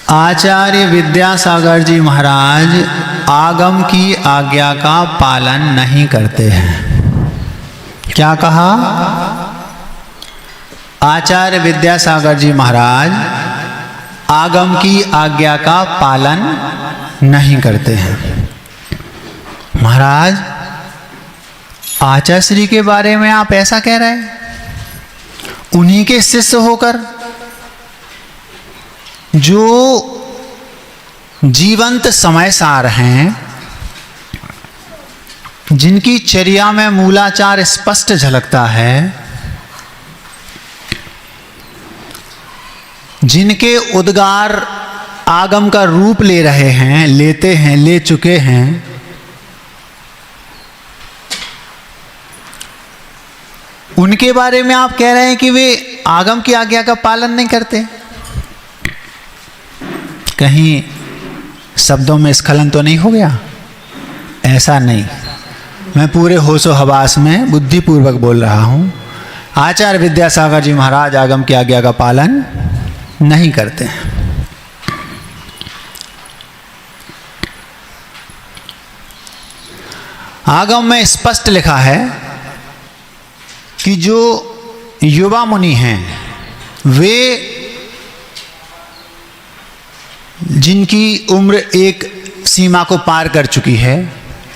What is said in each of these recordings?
आचार्य विद्यासागर जी महाराज आगम की आज्ञा का पालन नहीं करते हैं। क्या कहा? आचार्य विद्यासागर जी महाराज आगम की आज्ञा का पालन नहीं करते हैं। महाराज आचार्य श्री के बारे में आप ऐसा कह रहे हैं? उन्हीं के शिष्य होकर जो जीवंत समय सार हैं, जिनकी चर्या में मूलाचार स्पष्ट झलकता है, जिनके उद्गार आगम का रूप ले रहे हैं, लेते हैं, ले चुके हैं, उनके बारे में आप कह रहे हैं कि वे आगम की आज्ञा का पालन नहीं करते। कहीं शब्दों में स्खलन तो नहीं हो गया? ऐसा नहीं, मैं पूरे होशो हवास में बुद्धिपूर्वक बोल रहा हूं। आचार्य विद्यासागर जी महाराज आगम की आज्ञा का पालन नहीं करते हैं। आगम में स्पष्ट लिखा है कि जो युवा मुनि हैं, वे जिनकी उम्र एक सीमा को पार कर चुकी है,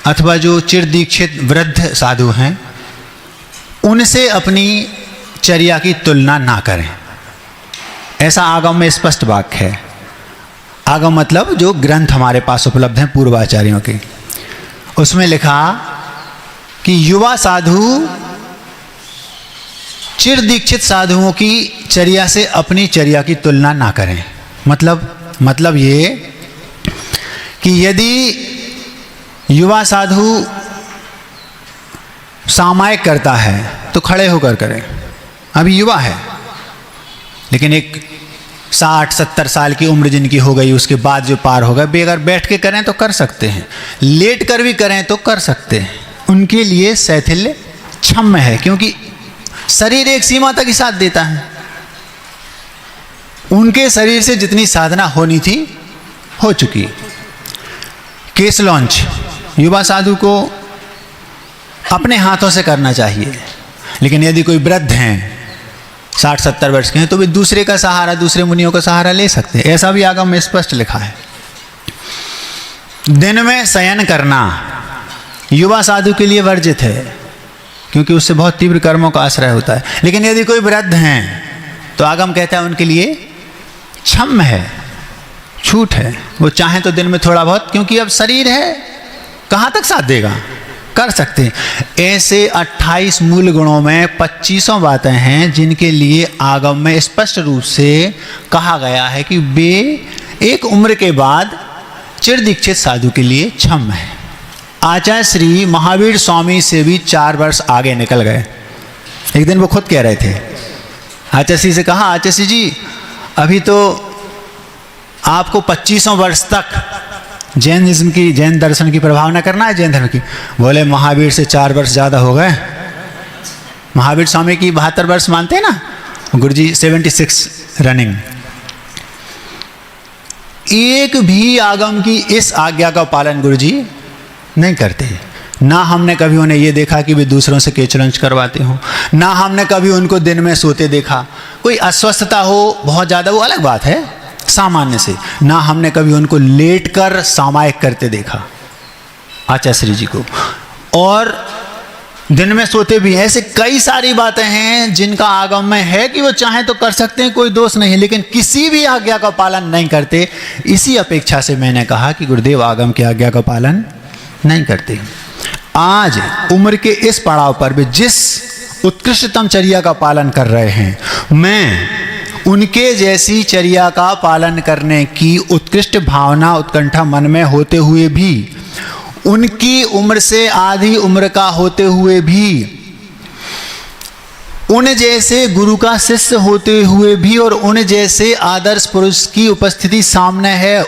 अथवा जो चिर दीक्षित वृद्ध साधु हैं, उनसे अपनी चर्या की तुलना ना करें। ऐसा आगम में स्पष्ट वाक्य है। आगम मतलब जो ग्रंथ हमारे पास उपलब्ध हैं पूर्वाचार्यों के, उसमें लिखा कि युवा साधु चिर दीक्षित साधुओं की चर्या से अपनी चर्या की तुलना ना करें। मतलब ये कि यदि युवा साधु सामायिक करता है तो खड़े होकर करें। अभी युवा है, लेकिन एक 60-70 साल की उम्र जिनकी हो गई, उसके बाद जो पार हो गए, अगर बैठ के करें तो कर सकते हैं, लेट कर भी करें तो कर सकते हैं। उनके लिए शैथिल्य क्षम्य है, क्योंकि शरीर एक सीमा तक ही साथ देता है। उनके शरीर से जितनी साधना होनी थी हो चुकी। केस लॉन्च युवा साधु को अपने हाथों से करना चाहिए, लेकिन यदि कोई वृद्ध हैं, 60-70 वर्ष के हैं, तो वे दूसरे का सहारा, दूसरे मुनियों का सहारा ले सकते हैं। ऐसा भी आगम में स्पष्ट लिखा है। दिन में शयन करना युवा साधु के लिए वर्जित है, क्योंकि उससे बहुत तीव्र कर्मों का आश्रय होता है। लेकिन यदि कोई वृद्ध हैं तो आगम कहता है उनके लिए क्षम्य है, छूट है। वो चाहें तो दिन में थोड़ा बहुत, क्योंकि अब शरीर है, कहाँ तक साथ देगा, कर सकते हैं। ऐसे 28 मूल गुणों में 25 बातें हैं जिनके लिए आगम में स्पष्ट रूप से कहा गया है कि वे एक उम्र के बाद चिर दीक्षित साधु के लिए क्षम्य है। आचार्य श्री महावीर स्वामी से भी 4 वर्ष आगे निकल गए। एक दिन वो खुद कह रहे थे, आचार्य श्री से कहा, आचार्य श्री जी अभी तो आपको 25 वर्ष तक जैन दर्शन की प्रभावना करना है, जैन धर्म की। बोले महावीर से 4 वर्ष ज़्यादा हो गए। महावीर स्वामी की 72 वर्ष मानते हैं ना, गुरुजी 76 रनिंग। एक भी आगम की इस आज्ञा का पालन गुरुजी नहीं करते। ना हमने कभी उन्हें ये देखा कि वे दूसरों से केचलंच करवाते हों, ना हमने कभी उनको दिन में सोते देखा। कोई अस्वस्थता हो बहुत ज़्यादा, वो अलग बात है, सामान्य से। ना हमने कभी उनको लेट कर सामायिक करते देखा आचार्य श्री जी को, और दिन में सोते भी। ऐसे कई सारी बातें हैं जिनका आगम में है कि वो चाहें तो कर सकते हैं, कोई दोष नहीं, लेकिन किसी भी आज्ञा का पालन नहीं करते। इसी अपेक्षा से मैंने कहा कि गुरुदेव आगम की आज्ञा का पालन नहीं करते। आज उम्र के इस पड़ाव पर भी जिस उत्कृष्टतम चर्या का पालन कर रहे हैं, मैं उनके जैसी चर्या का पालन करने की उत्कृष्ट भावना, उत्कंठा मन में होते हुए भी, उनकी उम्र से आधी उम्र का होते हुए भी, उन जैसे गुरु का शिष्य होते हुए भी, और उन जैसे आदर्श पुरुष की उपस्थिति सामने है,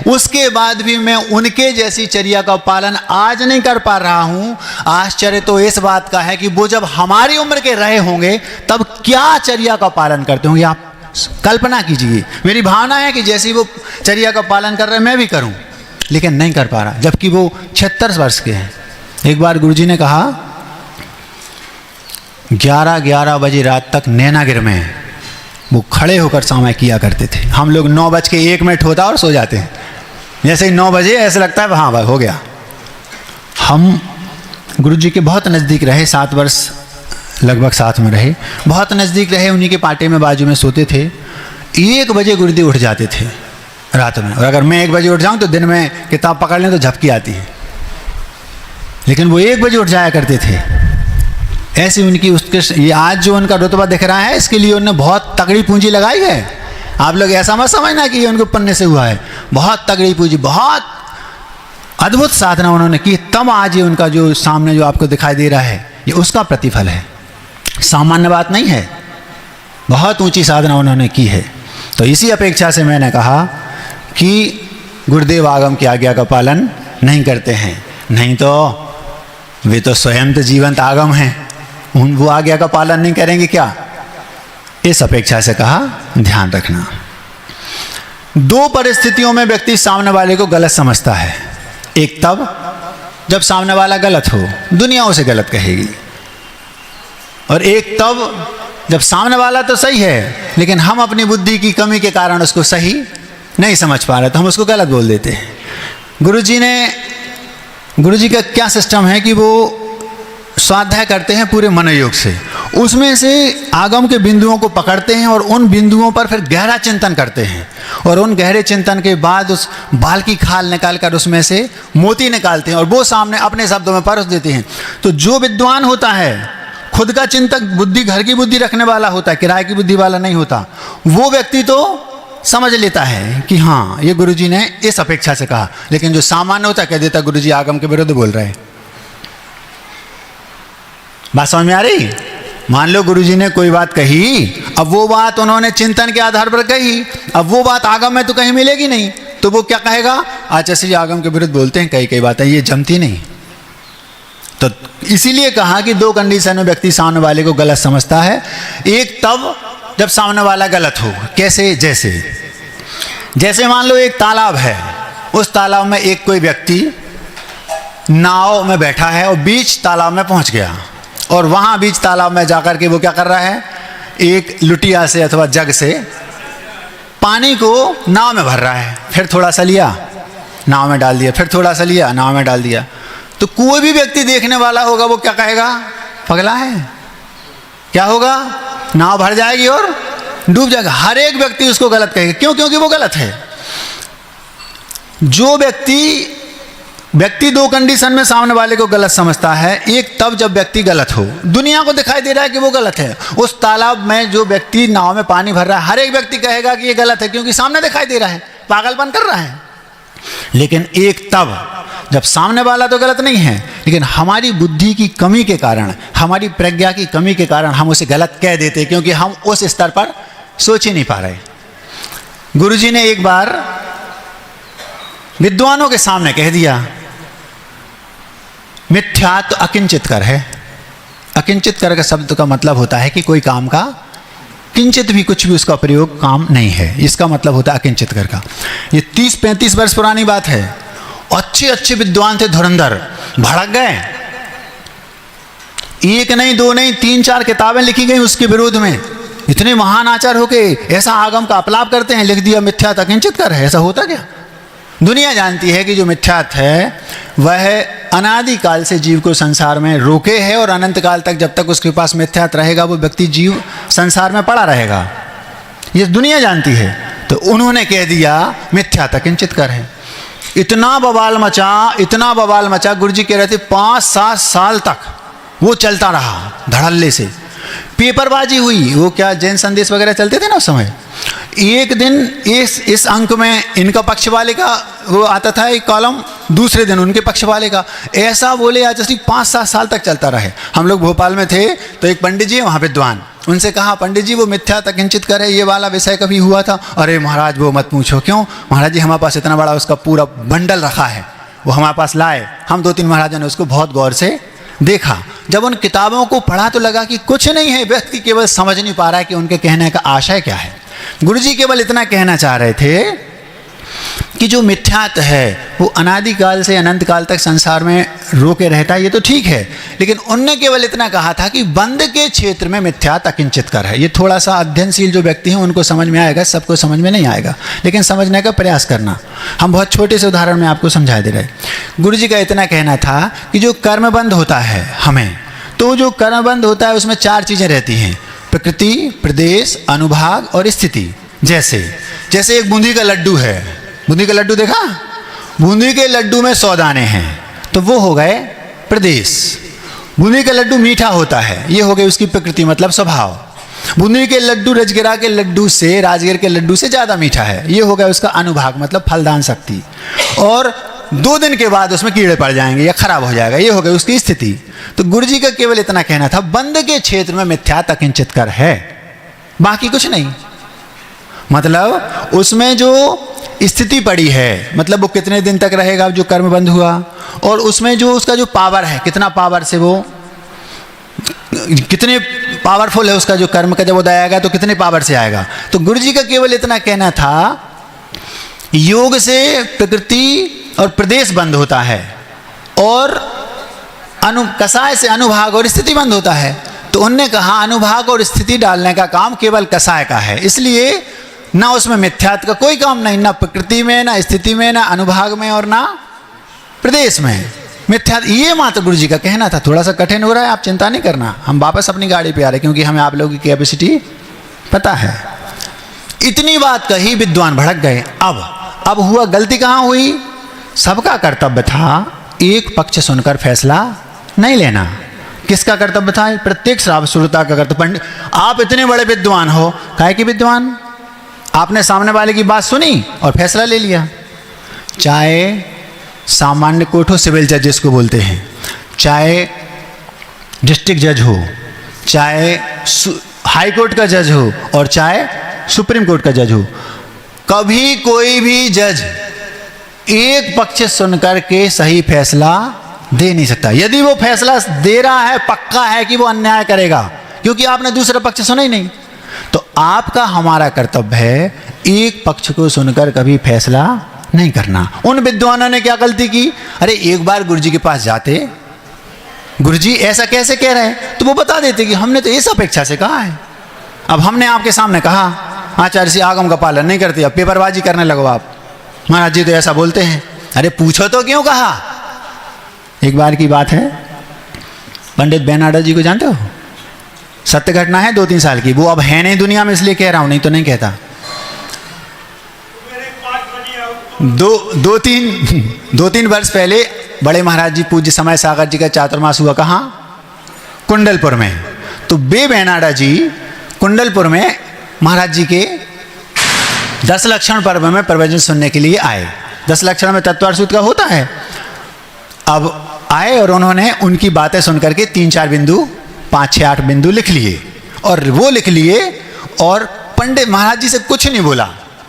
उसके बाद भी मैं उनके जैसी चर्या का पालन आज नहीं कर पा रहा हूं। आश्चर्य तो इस बात का है कि वो जब हमारी उम्र के रहे होंगे तब क्या चर्या का पालन करते होंगे। आप कल्पना कीजिए, मेरी भावना है कि जैसे वो चर्या का पालन कर रहे हैं मैं भी करूं, लेकिन नहीं कर पा रहा, जबकि वो 76 वर्ष के हैं। एक बार गुरुजी ने कहा 11 बजे रात तक नैनागिर में वो खड़े होकर समय किया करते थे। हम लोग 9:01 होता और सो जाते हैं, जैसे ही 9 बजे ऐसे लगता है हाँ भाई हो गया। हम गुरुजी के बहुत नज़दीक रहे, 7 वर्ष लगभग साथ में रहे, बहुत नज़दीक रहे, उन्हीं के पाटे में बाजू में सोते थे। 1 बजे गुरुदेव उठ जाते थे रात में, और अगर मैं 1 बजे उठ जाऊं तो दिन में किताब पकड़ लें तो झपकी आती है, लेकिन वो 1 बजे उठ जाया करते थे। ऐसी उनकी उत्कृष्ट, ये आज जो उनका रुतबा दिख रहा है इसके लिए उन्होंने बहुत तगड़ी पूंजी लगाई है। आप लोग ऐसा मत समझना कि ये उनके पन्ने से हुआ है, बहुत तगड़ी पूंजी, बहुत अद्भुत साधना उन्होंने की, तब आज ये उनका जो सामने जो आपको दिखाई दे रहा है ये उसका प्रतिफल है, सामान्य बात नहीं है। बहुत ऊंची साधना उन्होंने की है। तो इसी अपेक्षा से मैंने कहा कि गुरुदेव आगम की आज्ञा का पालन नहीं करते हैं, नहीं तो वे तो स्वयं तो जीवंत आगम हैं, वो आज्ञा का पालन नहीं करेंगे क्या? इस अपेक्षा से कहा ध्यान रखना। 2 परिस्थितियों में व्यक्ति सामने वाले को गलत समझता है। एक तब जब सामने वाला गलत हो, दुनिया उसे गलत कहेगी, और एक तब जब सामने वाला तो सही है लेकिन हम अपनी बुद्धि की कमी के कारण उसको सही नहीं समझ पा रहे तो हम उसको गलत बोल देते हैं। गुरुजी का क्या सिस्टम है कि वो स्वाध्याय करते हैं पूरे मनोयोग से, उसमें से आगम के बिंदुओं को पकड़ते हैं और उन बिंदुओं पर फिर गहरा चिंतन करते हैं, और उन गहरे चिंतन के बाद उस बाल की खाल निकाल कर उसमें से मोती निकालते हैं और वो सामने अपने शब्दों में परस देते हैं। तो जो विद्वान होता है, खुद का चिंतक, बुद्धि घर की बुद्धि रखने वाला होता है, किराए की बुद्धि वाला नहीं होता, वो व्यक्ति तो समझ लेता है कि हाँ ये गुरुजी ने इस अपेक्षा से कहा, लेकिन जो सामान्य होता है कह देता गुरुजी आगम के विरुद्ध बोल रहे हैं। बात समझ में आ रही? मान लो गुरुजी ने कोई बात कही, अब वो बात उन्होंने चिंतन के आधार पर कही, अब वो बात आगम में तो कहीं मिलेगी नहीं, तो वो क्या कहेगा? आचार्य जी आगम के विरुद्ध बोलते हैं, कई बातें ये जमती नहीं। तो इसीलिए कहा कि 2 कंडीशन में व्यक्ति सामने वाले को गलत समझता है। एक तब जब सामने वाला गलत हो, कैसे? जैसे मान लो एक तालाब है, उस तालाब में एक कोई व्यक्ति नाव में बैठा है और बीच तालाब में पहुंच गया, और वहां बीच तालाब में जाकर के वो क्या कर रहा है? एक लुटिया से अथवा जग से पानी को नाव में भर रहा है, फिर थोड़ा सा लिया नाव में डाल दिया, फिर थोड़ा सा लिया नाव में डाल दिया। तो कोई भी व्यक्ति देखने वाला होगा वो क्या कहेगा? पगला है। क्या होगा? नाव भर जाएगी और डूब जाएगा। हर एक व्यक्ति उसको गलत कहेगा। क्यों? क्योंकि वो गलत है। जो व्यक्ति 2 कंडीशन में सामने वाले को गलत समझता है। एक तब जब व्यक्ति गलत हो, दुनिया को दिखाई दे रहा है कि वो गलत है, उस तालाब में जो व्यक्ति नाव में पानी भर रहा है, हर एक व्यक्ति कहेगा कि ये गलत है, क्योंकि सामने दिखाई दे रहा है, पागलपन कर रहा है। लेकिन एक तब जब सामने वाला तो गलत नहीं है, लेकिन हमारी बुद्धि की कमी के कारण, हमारी प्रज्ञा की कमी के कारण हम उसे गलत कह देते, क्योंकि हम उस स्तर पर सोच ही नहीं पा रहे। गुरुजी ने एक बार विद्वानों के सामने कह दिया, मिथ्या तो अकिंचित कर है। अकिंचित कर का शब्द का मतलब होता है कि कोई काम का किंचित भी, कुछ भी उसका प्रयोग काम नहीं है, इसका मतलब होता है अकिंचित कर का। ये 30-35 वर्ष पुरानी बात है। अच्छे अच्छे विद्वान थे, धुरंधर, भड़क गए। 1 नहीं 2 नहीं 3-4 किताबें लिखी गई उसके विरोध में। इतने महान आचार्य होके ऐसा आगम का अपलाप करते हैं, लिख दिया मिथ्यात अकिंचित कर है। ऐसा होता क्या? दुनिया जानती है कि जो मिथ्यात है वह अनादिकाल से जीव को संसार में रोके है, और अनंत काल तक जब तक उसके पास मिथ्यात रहेगा वो व्यक्ति जीव संसार में पड़ा रहेगा। ये दुनिया जानती है। तो उन्होंने कह दिया मिथ्यात अकिंचित कर है। इतना बवाल मचा, गुरुजी कह रहे थे 5-7 साल तक वो चलता रहा धड़ल्ले से। पेपरबाजी हुई, वो क्या जैन संदेश वगैरह चलते थे ना उस समय। एक दिन इस अंक में इनका पक्ष वाले का वो आता था एक कॉलम, दूसरे दिन उनके पक्ष वाले का। ऐसा बोले आज 5-7 साल तक चलता रहे। हम लोग भोपाल में थे तो एक पंडित जी वहाँ विद्वान, उनसे कहा पंडित जी वो मिथ्या किंचित करे ये वाला विषय कभी हुआ था? अरे महाराज वो मत पूछो। क्यों? महाराज जी हमारे पास इतना बड़ा उसका पूरा बंडल रखा है, वो हमारे पास लाए। हम 2-3 महाराजों ने उसको बहुत गौर से देखा। जब उन किताबों को पढ़ा तो लगा कि कुछ नहीं है, व्यक्ति केवल समझ नहीं पा रहा है कि उनके कहने का आशय क्या है। गुरुजी केवल इतना कहना चाह रहे थे कि जो मिथ्यात्व है वो अनादिकाल से अनंत काल तक संसार में रोके रहता है, ये तो ठीक है, लेकिन उनने केवल इतना कहा था कि बंद के क्षेत्र में मिथ्यात्व अकिंचित कर है। ये थोड़ा सा अध्ययनशील जो व्यक्ति हैं उनको समझ में आएगा, सबको समझ में नहीं आएगा, लेकिन समझने का प्रयास करना। हम बहुत छोटे से उदाहरण में आपको समझा दे रहे। गुरु जी का इतना कहना था कि जो कर्मबंध होता है हमें, तो जो कर्मबंध होता है उसमें 4 चीज़ें रहती हैं, प्रकृति, प्रदेश, अनुभाग और स्थिति। जैसे एक बूंदी का लड्डू है, बूंदी का लड्डू देखा, बूंदी के लड्डू में 100 दाने हैं, तो वो हो गए प्रदेश। बूंदी का लड्डू मीठा होता है, ये हो गई उसकी प्रकृति मतलब स्वभाव। बूंदी के लड्डू राजगिरा के लड्डू से, राजगिर के लड्डू से ज़्यादा मीठा है, ये हो गया उसका अनुभाग मतलब फलदान शक्ति। और 2 दिन के बाद उसमें कीड़े पड़ जाएंगे या खराब हो जाएगा, ये हो गई उसकी स्थिति। तो गुरु जी का केवल इतना कहना था, बंद के क्षेत्र में मिथ्यात्व अकिंचित कर है, बाकी कुछ नहीं। मतलब उसमें जो स्थिति पड़ी है, मतलब वो कितने दिन तक रहेगा जो कर्म बंद हुआ, और उसमें जो उसका जो पावर है, कितना पावर से वो, कितने पावरफुल है उसका जो कर्म का, जब वो आएगा तो कितने पावर से आएगा। तो गुरु जी का केवल इतना कहना था, योग से प्रकृति और प्रदेश बंद होता है, और कसाय से अनुभाग और स्थिति बंद होता है। तो उनने कहा अनुभाग और स्थिति डालने का काम केवल कसाय का है, इसलिए ना उसमें मिथ्यात्व का कोई काम नहीं, ना प्रकृति में, ना स्थिति में, ना अनुभाग में, और ना प्रदेश में मिथ्यात्व। ये मात्र गुरु जी का कहना था। थोड़ा सा कठिन हो रहा है, आप चिंता नहीं करना, हम वापस अपनी गाड़ी पे आ रहे, क्योंकि हमें आप लोगों की कैपेसिटी पता है। इतनी बात कही, विद्वान भड़क गए। अब हुआ, गलती कहाँ हुई? सबका कर्तव्य था एक पक्ष सुनकर फैसला नहीं लेना। किसका कर्तव्य था? प्रत्येक श्रोता का कर्तव्य। पंडित, आप इतने बड़े विद्वान हो, काहे कि विद्वान, आपने सामने वाले की बात सुनी और फैसला ले लिया। चाहे सामान्य कोर्ट हो, सिविल जज जिसको बोलते हैं, चाहे डिस्ट्रिक्ट जज हो, चाहे हाई कोर्ट का जज हो, और चाहे सुप्रीम कोर्ट का जज हो, कभी कोई भी जज एक पक्ष सुनकर के सही फैसला दे नहीं सकता। यदि वो फैसला दे रहा है, पक्का है कि वो अन्याय करेगा, क्योंकि आपने दूसरा पक्ष सुना ही नहीं। तो आपका हमारा कर्तव्य है एक पक्ष को सुनकर कभी फैसला नहीं करना। उन विद्वानों ने क्या गलती की? अरे एक बार गुरुजी के पास जाते, गुरुजी ऐसा कैसे कह रहे हैं, तो वो बता देते कि हमने तो इस अपेक्षा से कहा है। अब हमने आपके सामने कहा, आचार्य जी आगम का पालन नहीं करते, अब पेपरबाजी करने लगो आप, महाराज जी तो ऐसा बोलते हैं। अरे पूछो तो क्यों कहा? एक बार की बात है, पंडित बेनाडा जी को जानते हो? सत्य घटना है, 2-3 साल की। वो अब है नहीं दुनिया में, इसलिए कह रहा हूं, नहीं तो नहीं कहता। 2-3 वर्ष पहले बड़े महाराज जी पूज्य समय सागर जी का चातुर्मास हुआ। कहाँ? कुंडलपुर में। तो बे बेनाडा जी कुंडलपुर में महाराज जी के 10 लक्षण पर्व में प्रवचन सुनने के लिए आए। 10 लक्षण में तत्वार्थ सूत्र का होता है। अब आए और उन्होंने उनकी बातें सुनकर के 3-4 बिंदु, 5-6-8 बिंदु लिख लिए, और वो लिख लिए, और पंडित महाराज जी से कुछ नहीं बोला,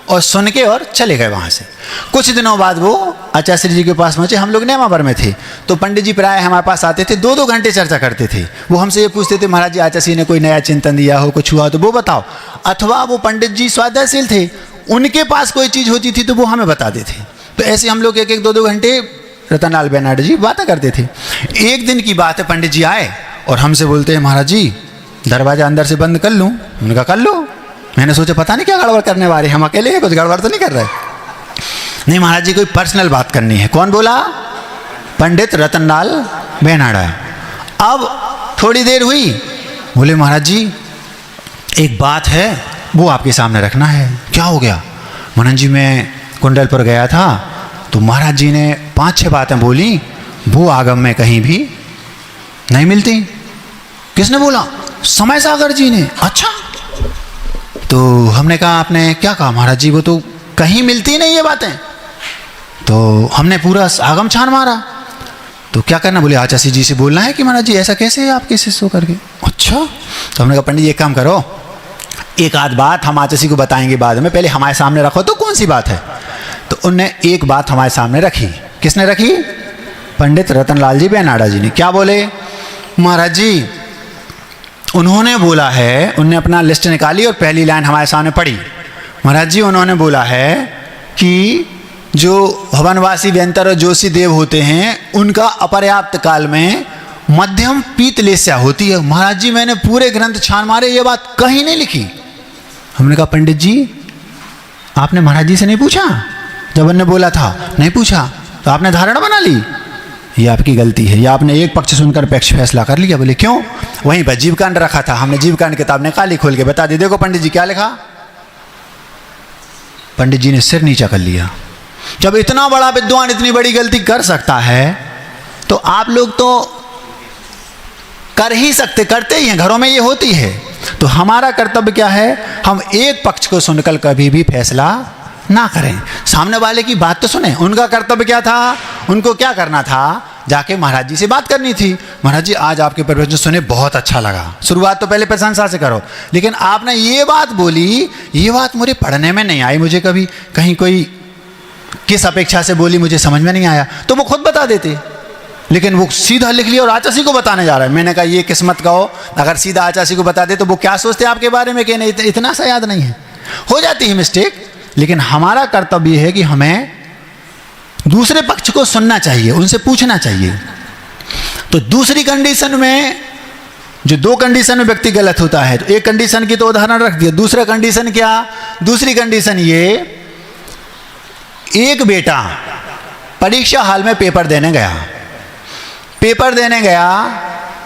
और सुन के और चले गए वहाँ से। कुछ दिनों बाद वो आचार्य श्री जी के पास पहुँचे। हम लोग नेमावर में थे, तो पंडित जी प्राय हमारे पास आते थे, 2-2 घंटे चर्चा करते थे। वो हमसे ये पूछते थे, महाराज जी आचार्य श्री ने कोई नया चिंतन दिया हो, कुछ हुआ तो वो बताओ। अथवा वो पंडित जी स्वाध्यायशील थे, उनके पास कोई चीज़ होती थी तो वो हमें बताते थे। तो ऐसे हम लोग 1-1, 2-2 घंटे रतनलाल बेनाडा जी बातें करते थे। एक दिन की बात है, पंडित जी आए और हमसे बोलते हैं, महाराज जी दरवाजा अंदर से बंद कर लूँ? उनका कर लो। मैंने सोचा पता नहीं क्या गड़बड़ करने वाले, हम अकेले हैं, कुछ गड़बड़ तो नहीं कर रहे। नहीं महाराज जी कोई पर्सनल बात करनी है। कौन बोला? पंडित रतनलाल बेनाडा। अब थोड़ी देर हुई, बोले महाराज जी एक बात है, वो आपके सामने रखना है। क्या हो गया? मनन जी मैं कुंडलपुर गया था, तो महाराज जी ने 5-6 बातें बोली, वो आगम में कहीं भी नहीं मिलती। किसने बोला? समय सागर जी ने। अच्छा। तो हमने कहा आपने क्या कहा? महाराज जी वो तो कहीं मिलती नहीं ये बातें। तो हमने पूरा आगम छान मारा। तो क्या करना? बोले आचार्य जी से बोलना है कि महाराज जी ऐसा कैसे आपके शिष्य करके। अच्छा। तो हमने कहा पंडित जी एक काम करो, एक आध बात हम आचार्य को बताएंगे बाद में, पहले हमारे सामने रखो। तो कौन सी बात है? तो उनने एक बात हमारे सामने रखी। किसने रखी? पंडित रतनलाल जी बेनाडा जी ने। क्या बोले? महाराज जी उन्होंने बोला है, उनने अपना लिस्ट निकाली और पहली लाइन हमारे सामने पढ़ी, महाराज जी उन्होंने बोला है कि जो भवनवासी व्यंतर और जोशी देव होते हैं उनका अपर्याप्त काल में मध्यम पीतलेस्या होती है। महाराज जी मैंने पूरे ग्रंथ छान मारे, ये बात कहीं नहीं लिखी। हमने कहा पंडित जी आपने महाराज जी से नहीं पूछा? जब उन्होंने बोला था नहीं पूछा तो आपने धारणा बना ली। ये आपकी गलती है, या आपने एक पक्ष सुनकर पक्ष फैसला कर लिया। बोले क्यों? वहीं पर जीवकांड रखा था, हमने जीवकांड किताब निकाली, खोल के बता दी, देखो पंडित जी क्या लिखा। पंडित जी ने सिर नीचा कर लिया। जब इतना बड़ा विद्वान इतनी बड़ी गलती कर सकता है तो आप लोग तो कर ही सकते, करते ही हैं, घरों में ये होती है। तो हमारा कर्तव्य क्या है? हम एक पक्ष को सुनकर कभी भी फैसला ना करें, सामने वाले की बात तो सुने। उनका कर्तव्य क्या था? उनको क्या करना था? जाके महाराज जी से बात करनी थी। महाराज जी आज आपके प्रवचन सुने बहुत अच्छा लगा। शुरुआत तो पहले प्रशंसा से करो, लेकिन आपने ये बात बोली, ये बात मुझे पढ़ने में नहीं आई, मुझे कभी कहीं कोई किस अपेक्षा से बोली मुझे समझ में नहीं आया, तो वो खुद बता देते। लेकिन वो सीधा लिख लिया और आचासी को बताने जा रहा है। मैंने कहा ये किस्मत का हो, अगर सीधा आचासी को बता दे तो वो क्या सोचते आपके बारे में कि नहीं इतना सा याद नहीं है। हो जाती है मिस्टेक, लेकिन हमारा कर्तव्य है कि हमें दूसरे पक्ष को सुनना चाहिए, उनसे पूछना चाहिए। तो दूसरी कंडीशन में, जो दो कंडीशन में व्यक्ति गलत होता है, तो एक कंडीशन की तो उदाहरण रख दिया। दूसरा कंडीशन क्या? दूसरी कंडीशन ये, एक बेटा परीक्षा हाल में पेपर देने गया,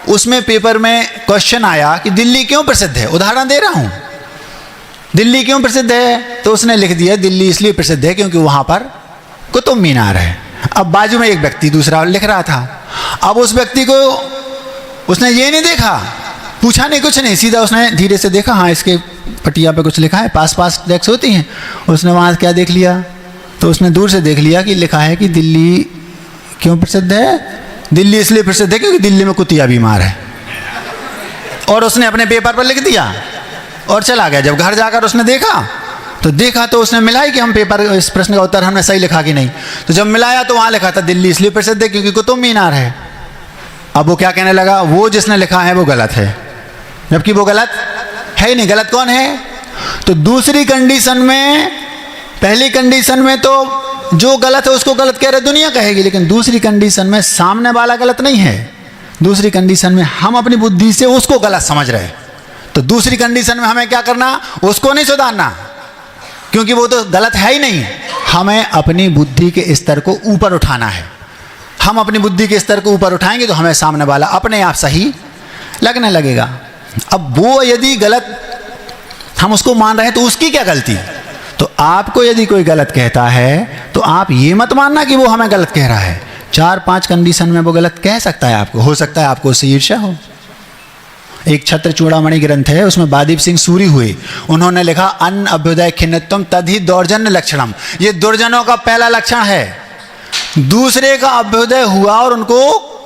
उसमें पेपर में क्वेश्चन आया कि दिल्ली क्यों प्रसिद्ध है। उदाहरण दे रहा हूं, दिल्ली क्यों प्रसिद्ध है? तो उसने लिख दिया दिल्ली इसलिए प्रसिद्ध है क्योंकि वहां पर कुतुब मीनार है। अब बाजू में एक व्यक्ति दूसरा लिख रहा था। अब उस व्यक्ति को उसने ये नहीं देखा, पूछा नहीं, कुछ नहीं, सीधा उसने धीरे से देखा, हाँ इसके पटिया पे कुछ लिखा है, पास डेस्क होती हैं, उसने वहाँ क्या देख लिया? तो उसने दूर से देख लिया कि लिखा है कि दिल्ली क्यों प्रसिद्ध है? दिल्ली इसलिए प्रसिद्ध है क्योंकि दिल्ली में कुतिया बीमार है। और उसने अपने पेपर पर लिख दिया और चला गया। जब घर जाकर उसने देखा तो उसने मिलाई कि हम पेपर, इस प्रश्न का उत्तर हमने सही लिखा कि नहीं। तो जब मिलाया तो वहाँ लिखा था दिल्ली इसलिए प्रसिद्ध है क्योंकि कुतुब मीनार है। अब वो क्या कहने लगा? वो जिसने लिखा है वो गलत है, जबकि वो गलत है ही नहीं। गलत कौन है? तो दूसरी कंडीशन में, पहली कंडीशन में तो जो गलत है उसको गलत कह रहे दुनिया कहेगी, लेकिन दूसरी कंडीशन में सामने वाला गलत नहीं है। दूसरी कंडीशन में हम अपनी बुद्धि से उसको गलत समझ रहे। तो दूसरी कंडीशन में हमें क्या करना? उसको नहीं सुधारना, क्योंकि वो तो गलत है ही नहीं। हमें अपनी बुद्धि के स्तर को ऊपर उठाना है। हम अपनी बुद्धि के स्तर को ऊपर उठाएंगे तो हमें सामने वाला अपने आप सही लगने लगेगा। अब वो यदि गलत हम उसको मान रहे हैं तो उसकी क्या गलती? तो आपको यदि कोई गलत कहता है तो आप ये मत मानना कि वो हमें गलत कह रहा है। 4-5 कंडीशन में वो गलत कह सकता है आपको, हो सकता है आपको उससे ईर्ष्या हो। एक छत्र चूड़ामणि ग्रंथ है, उसमें बादीप सिंह सूरी हुए, उन्होंने लिखा अन्न अभ्युदय खिन्नत्वम तद्धि दौर्जन्य लक्षणम। ये दुर्जनों का पहला लक्षण है। दूसरे का अभ्युदय हुआ और उनको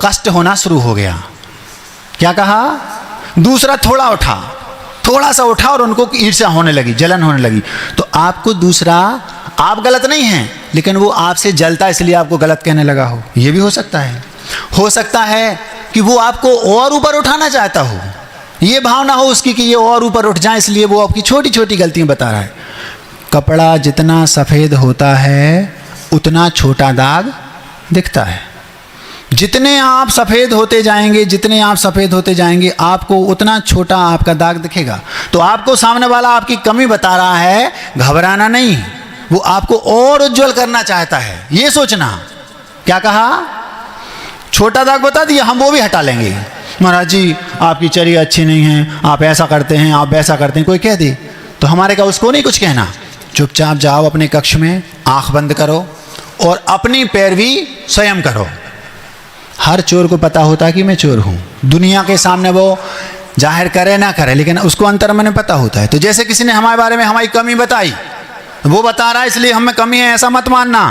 कष्ट होना शुरू हो गया। क्या कहा? दूसरा थोड़ा सा उठा और उनको ईर्ष्या होने लगी, जलन होने लगी। तो आपको दूसरा, आप गलत नहीं हैं, लेकिन वो आपसे जलता इसलिए आपको गलत कहने लगा हो, ये भी हो सकता है। हो सकता है कि वो आपको और ऊपर उठाना चाहता हो, ये भावना हो उसकी कि ये और ऊपर उठ जाए, इसलिए वो आपकी छोटी छोटी गलतियां बता रहा है। कपड़ा जितना सफ़ेद होता है उतना छोटा दाग दिखता है। जितने आप सफ़ेद होते जाएंगे आपको उतना छोटा आपका दाग दिखेगा। तो आपको सामने वाला आपकी कमी बता रहा है, घबराना नहीं, वो आपको और उज्जवल करना चाहता है। ये सोचना, क्या कहा? छोटा दाग बता दिया, हम वो भी हटा लेंगे। महाराज जी आपकी चर्या अच्छी नहीं है, आप ऐसा करते हैं, आप वैसा करते हैं, कोई कह दे तो हमारे का उसको नहीं कुछ कहना। चुपचाप जाओ अपने कक्ष में, आंख बंद करो और अपनी पैरवी स्वयं करो। हर चोर को पता होता है कि मैं चोर हूँ। दुनिया के सामने वो जाहिर करे ना करे, लेकिन उसको अंतर में पता होता है। तो जैसे किसी ने हमारे बारे में हमारी कमी बताई, वो बता रहा है इसलिए हम में कमी है ऐसा मत मानना।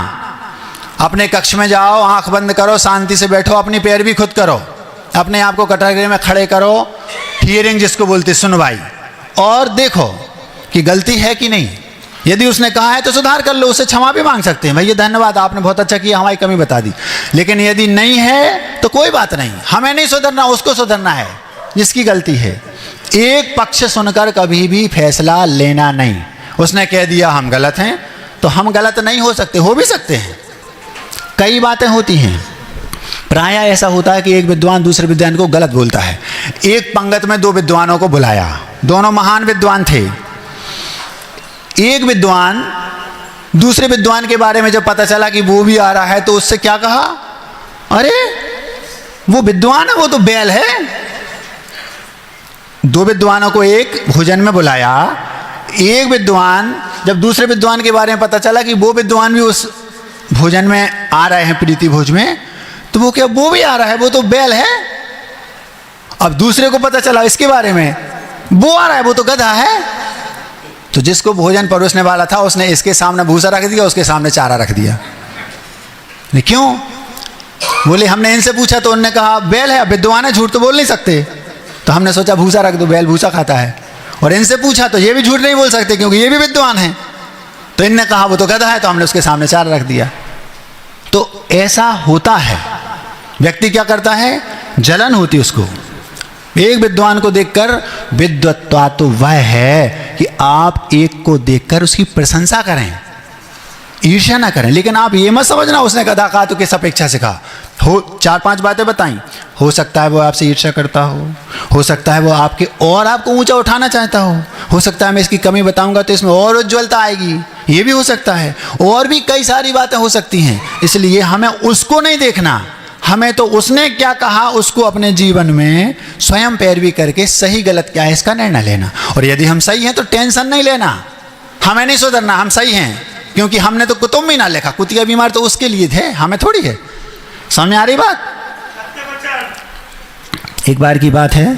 अपने कक्ष में जाओ, आंख बंद करो, शांति से बैठो, अपनी पैरवी खुद करो, अपने आप को कटघरे में खड़े करो, हियरिंग जिसको बोलते सुनवाई, और देखो कि गलती है कि नहीं। यदि उसने कहा है तो सुधार कर लो, उससे क्षमा भी मांग सकते हैं, भैया धन्यवाद आपने बहुत अच्छा किया, हमारी कमी बता दी। लेकिन यदि नहीं है तो कोई बात नहीं, हमें नहीं सुधरना, उसको सुधरना है जिसकी गलती है। एक पक्ष सुनकर कभी भी फैसला लेना नहीं, उसने कह दिया हम गलत हैं, तो हम गलत नहीं हो सकते, हो भी सकते हैं। कई बातें होती हैं। प्रायः ऐसा होता है कि एक विद्वान दूसरे विद्वान को गलत बोलता है। एक पंगत में दो विद्वानों को बुलाया, दोनों महान विद्वान थे। एक विद्वान दूसरे विद्वान के बारे में जब पता चला कि वो भी आ रहा है, तो उससे क्या कहा, अरे वो विद्वान है, वो तो बैल है। दो विद्वानों को एक भोजन में बुलाया। एक विद्वान जब दूसरे विद्वान के बारे में पता चला कि वो विद्वान भी उस भोजन में आ रहे हैं, प्रीति भोज में, तो वो क्या, वो भी आ रहा है, वो तो बैल है। अब दूसरे को पता चला इसके बारे में, वो आ रहा है, वो तो गधा है। तो जिसको भोजन परोसने वाला था उसने इसके सामने भूसा रख दिया, उसके सामने चारा रख दिया। क्यों? बोले हमने इनसे पूछा तो उन्होंने कहा बैल है। अब विद्वान है, झूठ तो बोल नहीं सकते, तो हमने सोचा भूसा रख दो, बैल भूसा खाता है। और इनसे पूछा तो ये भी झूठ नहीं बोल सकते क्योंकि ये भी विद्वान है, तो इनने कहा वो तो गधा है, तो हमने उसके सामने चारा रख दिया। तो ऐसा होता है। व्यक्ति क्या करता है, जलन होती उसको। एक विद्वान को देखकर, विद्वत्ता तो वह है कि आप एक को देखकर उसकी प्रशंसा करें, ईर्ष्या ना करें। लेकिन आप ये मत समझना उसने गधा कहा तो किस अपेक्षा से कहा। हो 4-5 बातें बताई, हो सकता है वो आपसे ईर्ष्या करता हो सकता है वो आपको ऊंचा उठाना चाहता हो सकता है मैं इसकी कमी बताऊंगा तो इसमें और उज्ज्वलता आएगी, ये भी हो सकता है। और भी कई सारी बातें हो सकती हैं। इसलिए हमें उसको नहीं देखना, हमें तो उसने क्या कहा उसको अपने जीवन में स्वयं पैरवी करके सही गलत क्या है इसका निर्णय लेना। और यदि हम सही हैं तो टेंशन नहीं लेना, हमें नहीं सुधरना, हम सही हैं। क्योंकि हमने तो कुतुब मीनार लिखा, कुतिया बीमार तो उसके लिए थे, हमें थोड़ी है। समझ में आ रही बात? एक बार की बात है,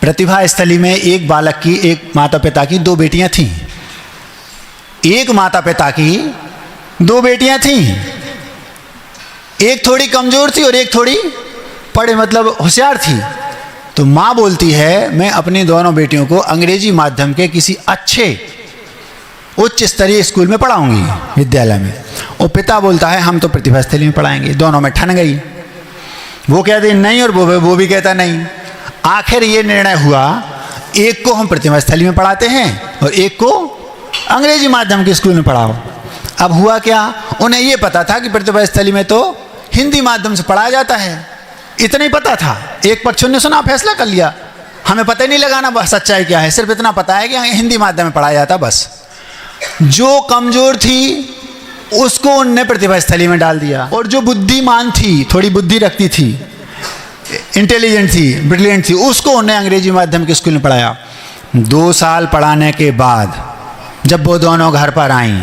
प्रतिभा स्थली में एक बालक की, एक माता पिता की 2 बेटियां थीं। एक माता पिता की 2 बेटियां थीं, एक थोड़ी कमजोर थी और एक थोड़ी पढ़े मतलब होशियार थी। तो माँ बोलती है मैं अपनी दोनों बेटियों को अंग्रेजी माध्यम के किसी अच्छे उच्च स्तरीय स्कूल में पढ़ाऊंगी, विद्यालय में। और पिता बोलता है हम तो प्रतिभा स्थली में पढ़ाएंगे। दोनों में ठन गई, वो कहती नहीं और वो भी कहता नहीं। आखिर ये निर्णय हुआ एक को हम प्रतिभा स्थली में पढ़ाते हैं और एक को अंग्रेजी माध्यम के स्कूल में पढ़ाओ। अब हुआ क्या, उन्हें ये पता था कि प्रतिभा स्थली में तो हिंदी माध्यम से पढ़ाया जाता है, इतना ही पता था। एक पक्ष ने सुना, फैसला कर लिया, हमें पता ही नहीं लगाना सच्चाई क्या है, सिर्फ इतना पता है कि हिंदी माध्यम में पढ़ाया जाता, बस। जो कमजोर थी उसको उनने प्रतिभा स्थली में डाल दिया, और जो बुद्धिमान थी, थोड़ी बुद्धि रखती थी, इंटेलिजेंट थी, ब्रिलियंट थी, उसको उन्हें अंग्रेजी माध्यम के स्कूल में पढ़ाया। 2 साल पढ़ाने के बाद जब वो दोनों घर पर आईं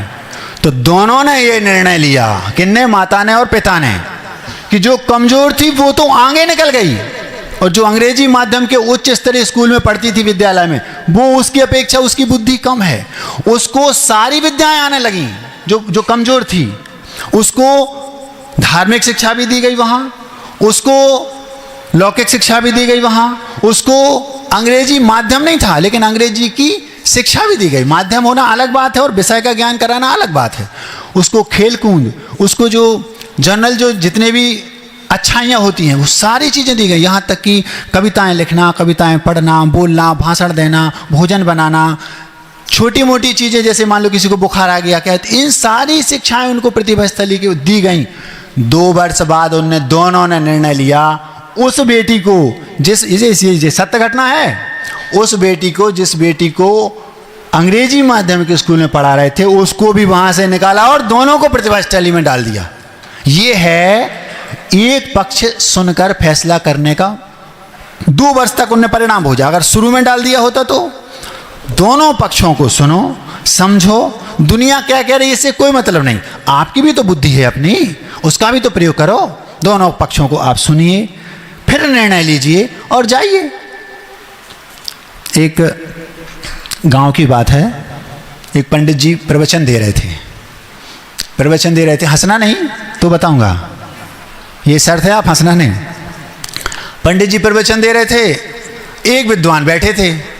तो दोनों ने ये निर्णय लिया, किन्ने, माता ने और पिता ने, कि जो कमजोर थी वो तो आगे निकल गई और जो अंग्रेजी माध्यम के उच्च स्तरीय स्कूल में पढ़ती थी विद्यालय में, वो उसकी अपेक्षा उसकी बुद्धि कम है, उसको सारी विद्याएं आने लगी। जो कमजोर थी उसको धार्मिक शिक्षा भी दी गई वहाँ, उसको लौकिक शिक्षा भी दी गई वहाँ, उसको अंग्रेजी माध्यम नहीं था लेकिन अंग्रेजी की शिक्षा भी दी गई। माध्यम होना अलग बात है और विषय का ज्ञान कराना अलग बात है। उसको खेल कूद, उसको जो जनरल जो जितने भी अच्छाइयाँ होती हैं वो सारी चीज़ें दी गई। यहाँ तक कि कविताएं लिखना, कविताएं पढ़ना, बोलना, भाषण देना, भोजन बनाना, छोटी मोटी चीज़ें, जैसे मान लो किसी को बुखार आ गया, क्या, इन सारी शिक्षाएं उनको प्रतिभा स्थली की दी गई। 2 वर्ष बाद उनने दोनों ने निर्णय लिया, उस बेटी को जिस सत्य घटना है, उस बेटी को, जिस बेटी को अंग्रेजी माध्यम के स्कूल में पढ़ा रहे थे, उसको भी वहाँ से निकाला और दोनों को प्रतिभा स्थली में डाल दिया। ये है एक पक्ष सुनकर फैसला करने का। 2 वर्ष तक उन्हें परिणाम हो जाए। अगर शुरू में डाल दिया होता तो दोनों पक्षों को सुनो, समझो, दुनिया क्या कह रही है इससे कोई मतलब नहीं, आपकी भी तो बुद्धि है अपनी, उसका भी तो प्रयोग करो। दोनों पक्षों को आप सुनिए, फिर निर्णय लीजिए और जाइए। एक गांव की बात है, एक पंडित जी प्रवचन दे रहे थे, हंसना नहीं तो बताऊंगा, ये शर्त है, आप हंसना नहीं। पंडित जी प्रवचन दे रहे थे, एक विद्वान बैठे थे,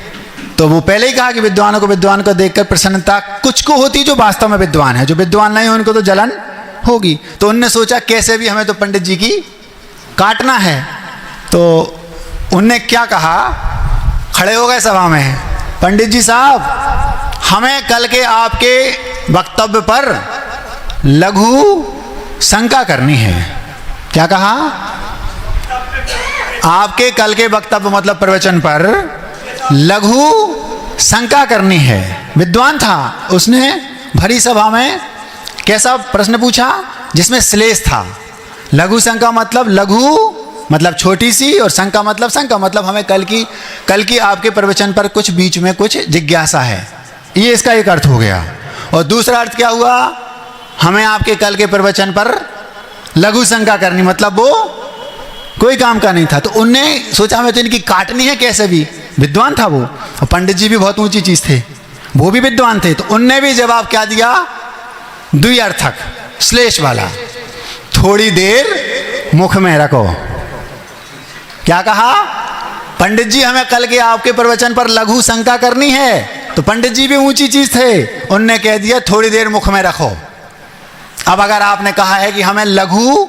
तो वो पहले ही कहा कि विद्वान को देखकर प्रसन्नता कुछ को होती जो वास्तव में विद्वान है, जो विद्वान नहीं है उनको तो जलन होगी। तो उनने सोचा कैसे भी हमें तो पंडित जी की काटना है। तो उनने क्या कहा, खड़े हो गए सभा में, पंडित जी साहब, हमें कल के आपके वक्तव्य पर लघु शंका करनी है। क्या कहा? आपके कल के वक्तव्य मतलब प्रवचन पर लघु शंका करनी है। विद्वान था, उसने भरी सभा में कैसा प्रश्न पूछा जिसमें श्लेष था। लघु शंका मतलब लघु मतलब छोटी सी, और शंका मतलब हमें कल की आपके प्रवचन पर कुछ बीच में कुछ जिज्ञासा है, ये इसका एक अर्थ हो गया। और दूसरा अर्थ क्या हुआ? हमें आपके कल के प्रवचन पर लघु शंका करनी, मतलब वो कोई काम का नहीं था। तो उनने सोचा हमें तो इनकी काटनी है कैसे भी। विद्वान था वो, और पंडित जी भी बहुत ऊंची चीज थे, वो भी विद्वान थे। तो उनने भी जवाब क्या दिया? द्व्यर्थक, श्लेष वाला, थोड़ी देर मुख में रखो। क्या कहा? पंडित जी हमें कल के आपके प्रवचन पर लघु शंका करनी है। तो पंडित जी भी ऊंची चीज थे, उनने कह दिया थोड़ी देर मुख में रखो। अब अगर आपने कहा है कि हमें लघु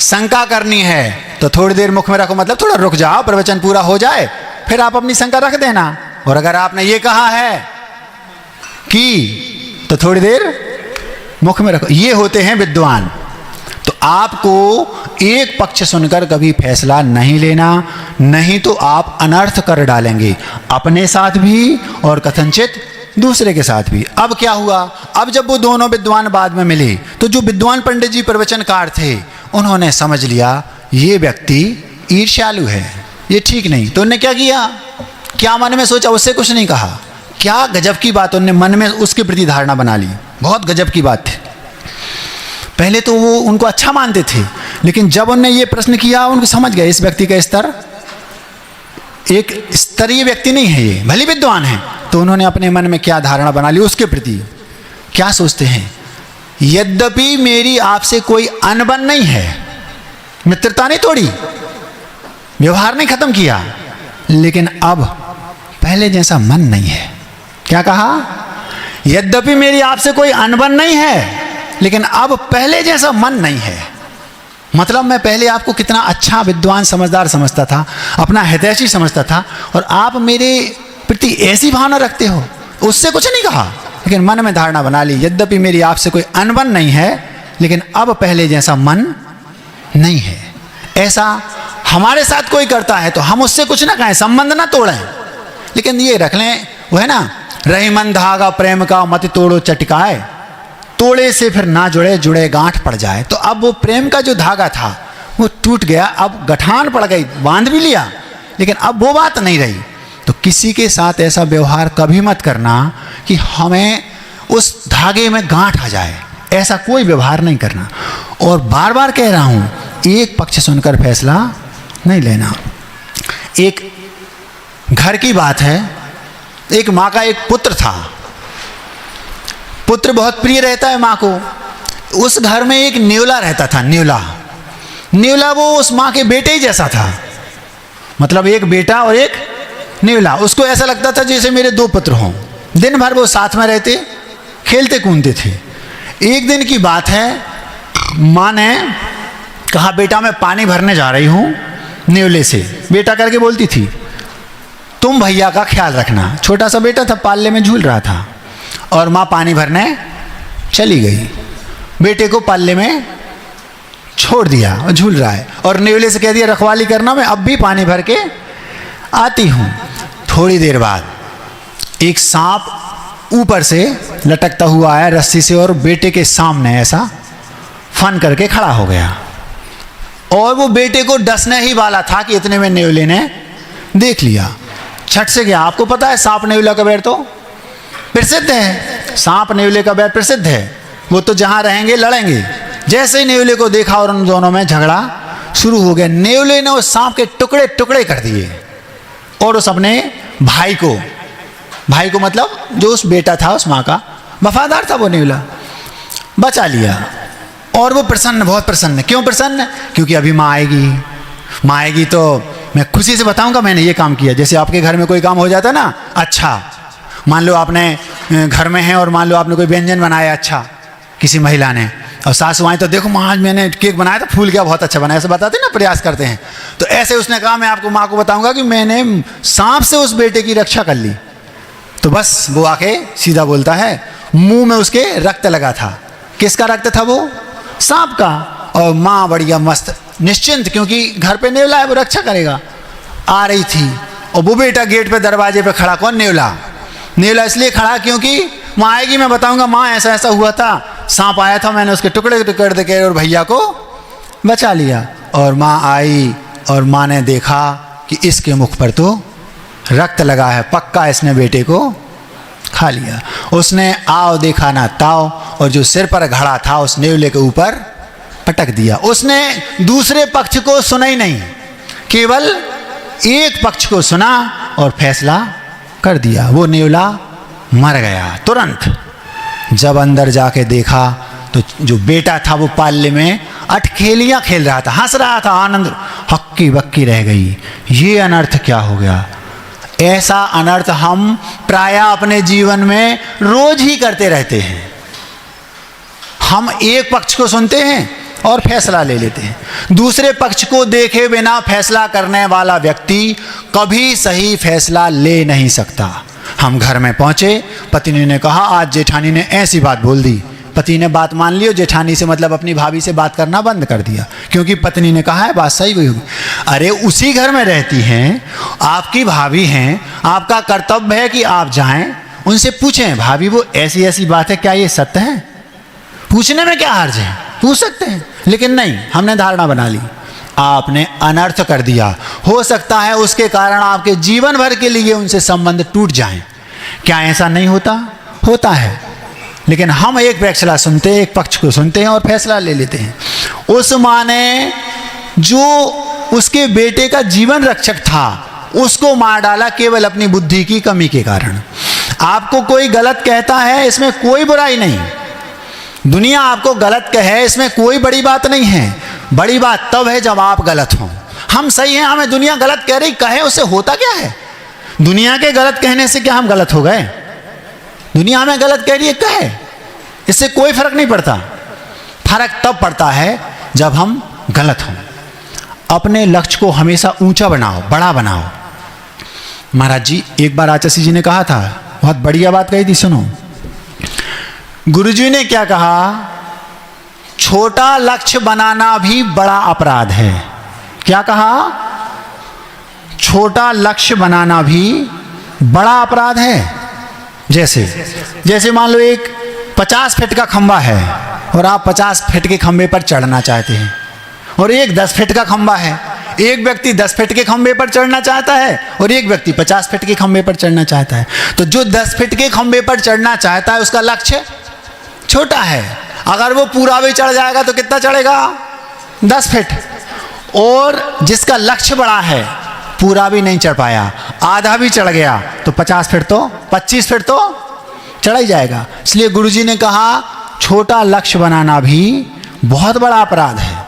शंका करनी है तो थोड़ी देर मुख में रखो मतलब थोड़ा रुक जाओ, प्रवचन पूरा हो जाए, फिर आप अपनी शंका रख देना। और अगर आपने ये कहा है कि तो थोड़ी देर मुख में रखो। ये होते हैं विद्वान। तो आपको एक पक्ष सुनकर कभी फैसला नहीं लेना, नहीं तो आप अनर्थ कर डालेंगे, अपने साथ भी और कथनचित दूसरे के साथ भी। अब क्या हुआ? अब जब वो दोनों विद्वान बाद में मिले तो जो विद्वान पंडित जी प्रवचनकार थे उन्होंने समझ लिया ये व्यक्ति ईर्ष्यालु है, ये ठीक नहीं। तो उन्होंने क्या किया? क्या मन में सोचा? उससे कुछ नहीं कहा। क्या गजब की बात, उन्होंने मन में उसके प्रति धारणा बना ली। बहुत गजब की बात थी। पहले तो वो उनको अच्छा मानते थे, लेकिन जब उन्होंने ये प्रश्न किया उनको समझ गया इस व्यक्ति का स्तर एक स्तरीय व्यक्ति नहीं है, ये भले विद्वान है। तो उन्होंने अपने मन में क्या धारणा बना ली उसके प्रति। क्या सोचते हैं? यद्यपि मेरी आपसे कोई अनबन नहीं है, मित्रता नहीं तोड़ी, व्यवहार नहीं खत्म किया, लेकिन अब पहले जैसा मन नहीं है। क्या कहा? यद्यपि मेरी आपसे कोई अनबन नहीं है, लेकिन अब पहले जैसा मन नहीं है। मतलब मैं पहले आपको कितना अच्छा विद्वान समझदार समझता था, अपना हितैषी समझता था, और आप मेरे प्रति ऐसी भावना रखते हो। उससे कुछ नहीं कहा, लेकिन मन में धारणा बना ली यद्यपि मेरी आपसे कोई अनबन नहीं है, लेकिन अब पहले जैसा मन नहीं है। ऐसा हमारे साथ कोई करता है तो हम उससे कुछ ना कहें, संबंध ना तोड़ें, लेकिन ये रख लें, वो है ना, रही मन धागा प्रेम का मत तोड़ो चटकाए, तोड़े से फिर ना जुड़े जुड़े गांठ पड़ जाए। तो अब वो प्रेम का जो धागा था वो टूट गया, अब गठान पड़ गई, बांध भी लिया, लेकिन अब वो बात नहीं रही। तो किसी के साथ ऐसा व्यवहार कभी मत करना कि हमें उस धागे में गांठ आ जाए, ऐसा कोई व्यवहार नहीं करना। और बार बार कह रहा हूं, एक पक्ष सुनकर फैसला नहीं लेना। एक घर की बात है, एक माँ का एक पुत्र था। पुत्र बहुत प्रिय रहता है माँ को। उस घर में एक न्योला रहता था, न्योला वो उस माँ के बेटे ही जैसा था, मतलब एक बेटा और एक न्योला। उसको ऐसा लगता था जैसे मेरे दो पुत्र हों। दिन भर वो साथ में रहते, खेलते कूदते थे। एक दिन की बात है, माँ ने कहा बेटा मैं पानी भरने जा रही हूँ, न्योले से बेटा करके बोलती थी, तुम भैया का ख्याल रखना। छोटा सा बेटा था, पाले में झूल रहा था, और माँ पानी भरने चली गई। बेटे को पाले में छोड़ दिया और झूल रहा है, और न्योले से कह दिया रखवाली करना, मैं अब भी पानी भर के आती हूँ। थोड़ी देर बाद एक सांप ऊपर से लटकता हुआ आया रस्सी से, और बेटे के सामने ऐसा फन करके खड़ा हो गया। और वो बेटे को डसने ही वाला था कि इतने में न्योले ने देख लिया, छट से गया। आपको पता है सांप न्योला का बैर तो प्रसिद्ध है, सांप न्योले का बैर प्रसिद्ध है। वो तो जहां रहेंगे लड़ेंगे। जैसे ही न्योले को देखा और उन दोनों में झगड़ा शुरू हो गया। न्योले ने उस सांप के टुकड़े टुकड़े कर दिए, और उस अपने भाई को मतलब जो उस बेटा था उस माँ का, वफादार था वो न्योला, बचा लिया। और वो प्रसन्न, बहुत प्रसन्न। क्यों प्रसन्न? क्योंकि अभी माँ आएगी तो मैं खुशी से बताऊंगा मैंने ये काम किया। जैसे आपके घर में कोई काम हो जाता ना, अच्छा मान लो आपने घर में हैं और मान लो आपने कोई व्यंजन बनाया अच्छा किसी महिला ने, और सासू आई तो देखो माँ आज मैंने केक बनाया था, फूल गया, बहुत अच्छा बनाया, ऐसे बताते ना, प्रयास करते हैं। तो ऐसे उसने कहा मैं आपको माँ को बताऊंगा कि मैंने सांप से उस बेटे की रक्षा कर ली। तो बस वो आके सीधा बोलता है, मुंह में उसके रक्त लगा था। किसका रक्त था वो? सांप का। और माँ बढ़िया मस्त निश्चिंत, क्योंकि घर पे नेवला है, वो रक्षा करेगा, आ रही थी। और वो बेटा गेट पे दरवाजे पे खड़ा। कौन? नेवला। नेवला इसलिए खड़ा क्योंकि माँ आएगी, मैं बताऊंगा माँ ऐसा ऐसा हुआ था, सांप आया था, मैंने उसके टुकड़े टुकड़े देके और भैया को बचा लिया। और माँ आई और माँ ने देखा कि इसके मुख पर तो रक्त लगा है, पक्का इसने बेटे को खा लिया। उसने आओ देखा ना ताओ, और जो सिर पर घड़ा था उस नेवले के ऊपर पटक दिया। उसने दूसरे पक्ष को सुना ही नहीं, केवल एक पक्ष को सुना और फैसला कर दिया। वो नेवला मर गया तुरंत। जब अंदर जाके देखा तो जो बेटा था वो पाले में अटखेलियां खेल रहा था, हंस रहा था, आनंद, हक्की बक्की रह गई। ये अनर्थ क्या हो गया? ऐसा अनर्थ हम प्रायः अपने जीवन में रोज ही करते रहते हैं। हम एक पक्ष को सुनते हैं और फैसला ले लेते हैं। दूसरे पक्ष को देखे बिना फैसला करने वाला व्यक्ति कभी सही फैसला ले नहीं सकता। हम घर में पहुंचे, पत्नी ने कहा आज जेठानी ने ऐसी बात बोल दी। पति ने बात मान ली और जेठानी से मतलब अपनी भाभी से बात करना बंद कर दिया, क्योंकि पत्नी ने कहा है बात सही हुई होगी। अरे उसी घर में रहती हैं, आपकी भाभी हैं, आपका कर्तव्य है कि आप जाएं उनसे पूछें, भाभी वो ऐसी ऐसी बात है, क्या ये सत्य है? पूछने में क्या हर्ज है? पूछ सकते हैं। लेकिन नहीं, हमने धारणा बना ली, आपने अनर्थ कर दिया। हो सकता है उसके कारण आपके जीवन भर के लिए उनसे संबंध टूट जाएं। क्या ऐसा नहीं होता? होता है। लेकिन हम एक फैसला सुनते हैं, एक पक्ष को सुनते हैं और फैसला ले लेते हैं। उस माँ ने जो उसके बेटे का जीवन रक्षक था उसको मार डाला केवल अपनी बुद्धि की कमी के कारण। आपको कोई गलत कहता है, इसमें कोई बुराई नहीं। दुनिया आपको गलत कहे, इसमें कोई बड़ी बात नहीं है। बड़ी बात तब है जब आप गलत हों। हम सही हैं, हमें दुनिया गलत कह रही, कहे उससे होता क्या है? दुनिया के गलत कहने से क्या हम गलत हो गए? दुनिया हमें गलत कह रही है, कहे, इससे कोई फर्क नहीं पड़ता। फर्क तब पड़ता है जब हम गलत हों। अपने लक्ष्य को हमेशा ऊंचा बनाओ, बड़ा बनाओ। महाराज जी, एक बार आचार्य जी ने कहा था, बहुत बढ़िया बात कही थी, सुनो। गुरुजी ने क्या कहा? छोटा लक्ष्य बनाना भी बड़ा अपराध है। क्या कहा? छोटा लक्ष्य बनाना भी बड़ा अपराध है। जैसे मान लो एक 50 फीट का खंबा है और आप 50 फीट के खंबे पर चढ़ना चाहते हैं, और एक 10 फीट का खंबा है। एक व्यक्ति 10 फीट के खंबे पर चढ़ना चाहता है और एक व्यक्ति 50 फीट के खंबे पर चढ़ना चाहता है। तो जो 10 फीट के खंबे पर चढ़ना चाहता है उसका लक्ष्य छोटा है। अगर वो पूरा भी चढ़ जाएगा तो कितना चढ़ेगा? 10 फीट। और जिसका लक्ष्य बड़ा है पूरा भी नहीं चढ़ पाया, आधा भी चढ़ गया, तो 50 फीट तो 25 फीट तो चढ़ा ही जाएगा। इसलिए गुरुजी ने कहा छोटा लक्ष्य बनाना भी बहुत बड़ा अपराध है।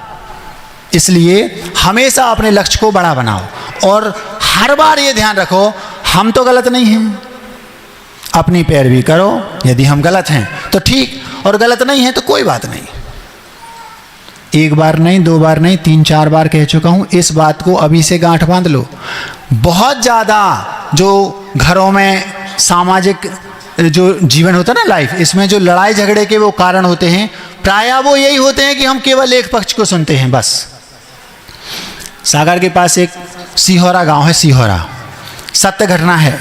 इसलिए हमेशा अपने लक्ष्य को बड़ा बनाओ और हर बार ये ध्यान रखो हम तो गलत नहीं हैं। अपनी पैरवी करो, यदि हम गलत हैं तो ठीक, और गलत नहीं है तो कोई बात नहीं। एक बार नहीं, 2 बार नहीं, 3-4 बार कह चुका हूं, इस बात को अभी से गांठ बांध लो। बहुत ज़्यादा जो घरों में सामाजिक जो जीवन होता है ना, लाइफ, इसमें जो लड़ाई झगड़े के वो कारण होते हैं, प्रायः वो यही होते हैं कि हम केवल एक पक्ष को सुनते हैं बस। सागर के पास एक सिहोरा गांव है, सिहोरा, सत्य घटना है।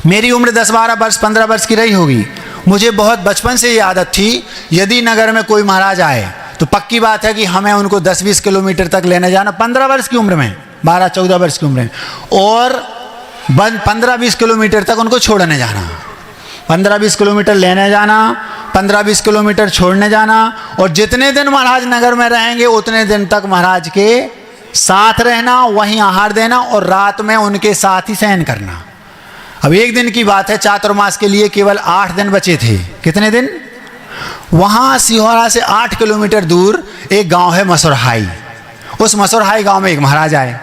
मेरी उम्र 10-12 वर्ष 15 वर्ष की रही होगी। मुझे बहुत बचपन से ये आदत थी, यदि नगर में कोई महाराज आए तो पक्की बात है कि हमें उनको 10-20 किलोमीटर तक लेने जाना, 15 वर्ष की उम्र में, 12-14 वर्ष की उम्र में, और 15-20 किलोमीटर तक उनको छोड़ने जाना। 15-20 किलोमीटर लेने जाना, 15-20 किलोमीटर छोड़ने जाना, और जितने दिन महाराज नगर में रहेंगे उतने दिन तक महाराज के साथ रहना, वहीं आहार देना और रात में उनके साथ ही शयन करना। अब एक दिन की बात है, चातुर्मास के लिए केवल 8 दिन बचे थे। कितने दिन? वहाँ सिहोरा से 8 किलोमीटर दूर एक गांव है मसुरहाई। उस मसुरहाई गांव में एक महाराज आए।